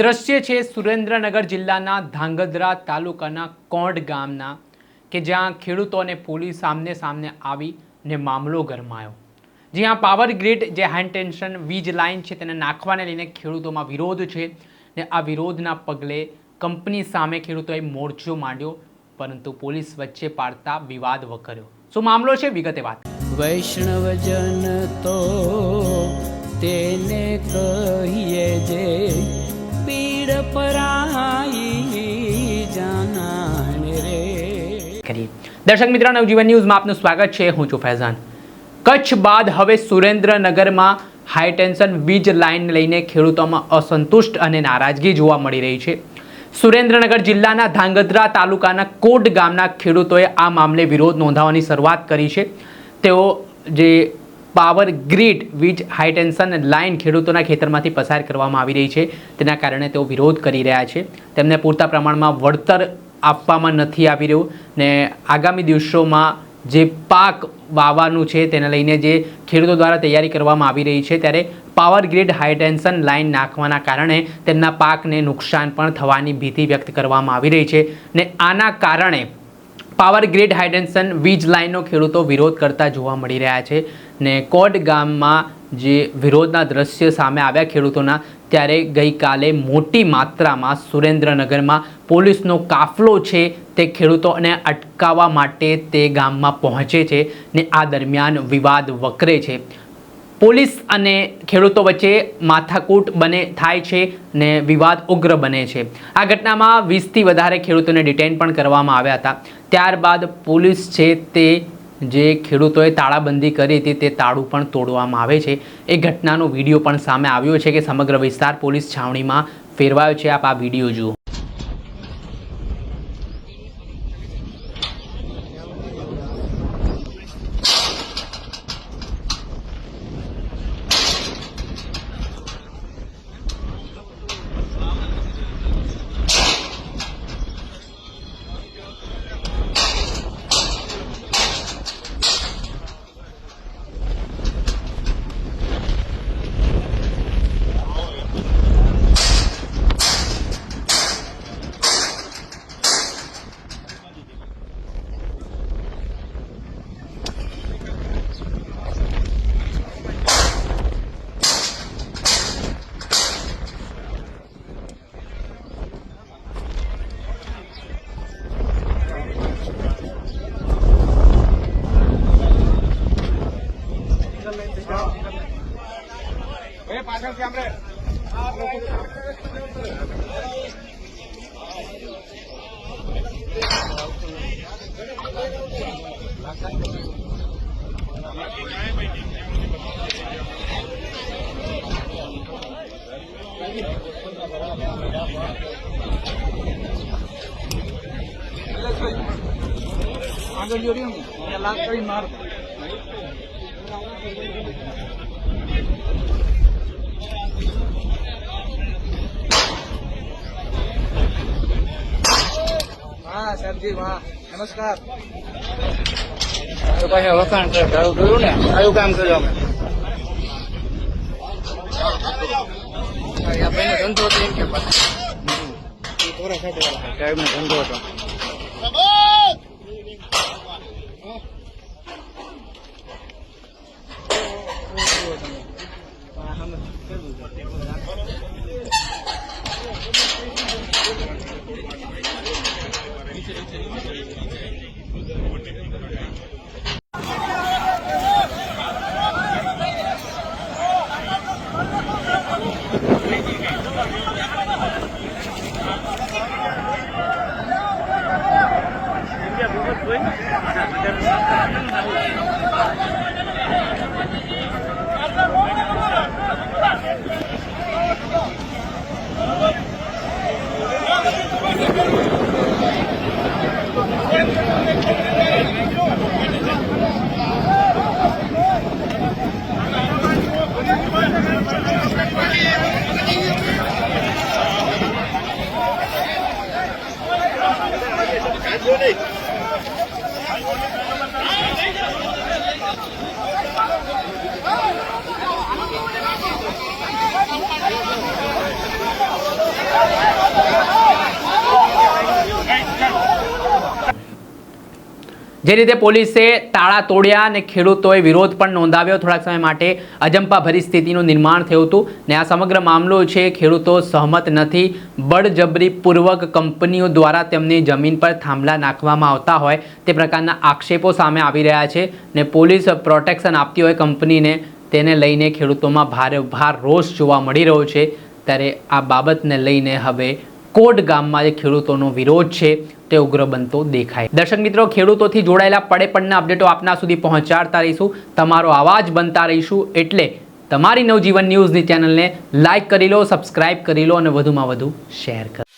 દ્રશ્ય છે સુરેન્દ્રનગર જિલ્લાના ધાંગધ્રા તાલુકાના કોંડ ગામના કે જ્યાં ખેડૂતો અને પોલીસ સામને સામને આવીને મામલો ગરમાયો। જ્યાં પાવર ગ્રીડ જે હાઈ ટેન્શન વીજ લાઇન છે તેને નાખવાને લઈને ખેડૂતોમાં વિરોધ છે ને આ વિરોધના પગલે કંપની સામે ખેડૂતોએ મોરચો માંડ્યો, પરંતુ પોલીસ વચ્ચે પાડતા વિવાદ વકર્યો। શું મામલો છે વિગતે વાત। વૈષ્ણવજન તો તેને કહીએ જે પીડ પરાઈ જાનાને રે। દર્શક મિત્રો, નવજીવન ન્યૂઝમાં આપનું સ્વાગત છે। હું છું ફૈઝાન। કચ્છ બાદ હવે સુરેન્દ્રનગરમાં હાઈ ટેન્શન વીજ લાઇન લઈને ખેડૂતોમાં અસંતુષ્ટ અને નારાજગી જોવા મળી રહી છે। સુરેન્દ્રનગર જિલ્લાના ધાંગધ્રા તાલુકાના કોટ ગામના ખેડૂતોએ આ મામલે વિરોધ નોંધાવવાની શરૂઆત કરી છે। તેઓ જે પાવર ગ્રીડ વીજ હાઈ ટેન્શન લાઇન ખેડૂતોના ખેતરમાંથી પસાર કરવામાં આવી રહી છે તેના કારણે તેઓ વિરોધ કરી રહ્યા છે। તેમને પૂરતા પ્રમાણમાં વળતર આપવામાં નથી આવી રહ્યું ને આગામી દિવસોમાં જે પાક વાવવાનું છે તેને લઈને જે ખેડૂતો દ્વારા તૈયારી કરવામાં આવી રહી છે, ત્યારે power grid high tension line નાખવાના કારણે તેમના પાકને નુકસાન પણ થવાની ભીતિ વ્યક્ત કરવામાં આવી રહી છે ને આના કારણે પાવર ગ્રીડ હાઈ ટેન્શન વીજ લાઇનનો ખેડૂતો વિરોધ કરતા જોવા મળી રહ્યા છે ને કોટ ગામમાં જે વિરોધના દ્રશ્ય સામે આવ્યા ખેડૂતોના, ત્યારે ગઈકાલે મોટી માત્રામાં સુરેન્દ્રનગરમાં પોલીસનો કાફલો છે તે ખેડૂતોને અટકાવવા માટે તે ગામમાં પહોંચે છે ને આ દરમિયાન વિવાદ વકરે છે। પોલીસ અને ખેડૂતો વચ્ચે માથાકૂટ થાય છે ને વિવાદ ઉગ્ર બને છે। આ ઘટનામાં 20થી વધારે ખેડૂતોને ડિટેન પણ કરવામાં આવ્યા હતા। ત્યારબાદ પોલીસ છે તે જે ખેડૂતોએ તાળાબંધી કરી હતી તે તાળું પણ તોડવામાં આવે છે। એ ઘટનાનો વિડીયો પણ સામે આવ્યો છે કે સમગ્ર વિસ્તાર પોલીસ છાવણીમાં ફેરવાયો છે। આપ આ વિડીયો જુઓ। हाँ सर जी, वाह नमस्कार। વખાણ કરાવું જોયું ને, કયું કામ કર્યું અમે? ભાઈનો ધંધો હતો એમ કે સાહેબનો ધંધો હતો। જે રીતે પોલીસે તાળા તોડ્યા અને ખેડૂતોએ વિરોધ પણ નોંધાવ્યો, થોડાક સમય માટે અજંપાભરી સ્થિતિનું નિર્માણ થયું હતું ને આ સમગ્ર મામલો છે ખેડૂતો સહમત નથી, બળજબરીપૂર્વક કંપનીઓ દ્વારા તેમની જમીન પર થાંભલા નાખવામાં આવતા હોય તે પ્રકારના આક્ષેપો સામે આવી રહ્યા છે ને પોલીસ પ્રોટેક્શન આપતી હોય કંપનીને, તેને લઈને ખેડૂતોમાં ભાર રોષ જોવા મળી રહ્યો છે। ત્યારે આ બાબતને લઈને હવે કોટ ગામમાં જે ખેડૂતોનો વિરોધ છે તે ઉગ્ર બનતો દેખાય। દર્શક મિત્રો, ખેડૂતોથી જોડાયેલા પડે પડના અપડેટો આપના સુધી પહોંચાડતા રહીશું, તમારો અવાજ બનતા રહીશું, એટલે તમારી નવજીવન ન્યૂઝની ચેનલને લાઇક કરી લો, સબસ્ક્રાઇબ કરી લો અને વધુમાં વધુ શેર કરો।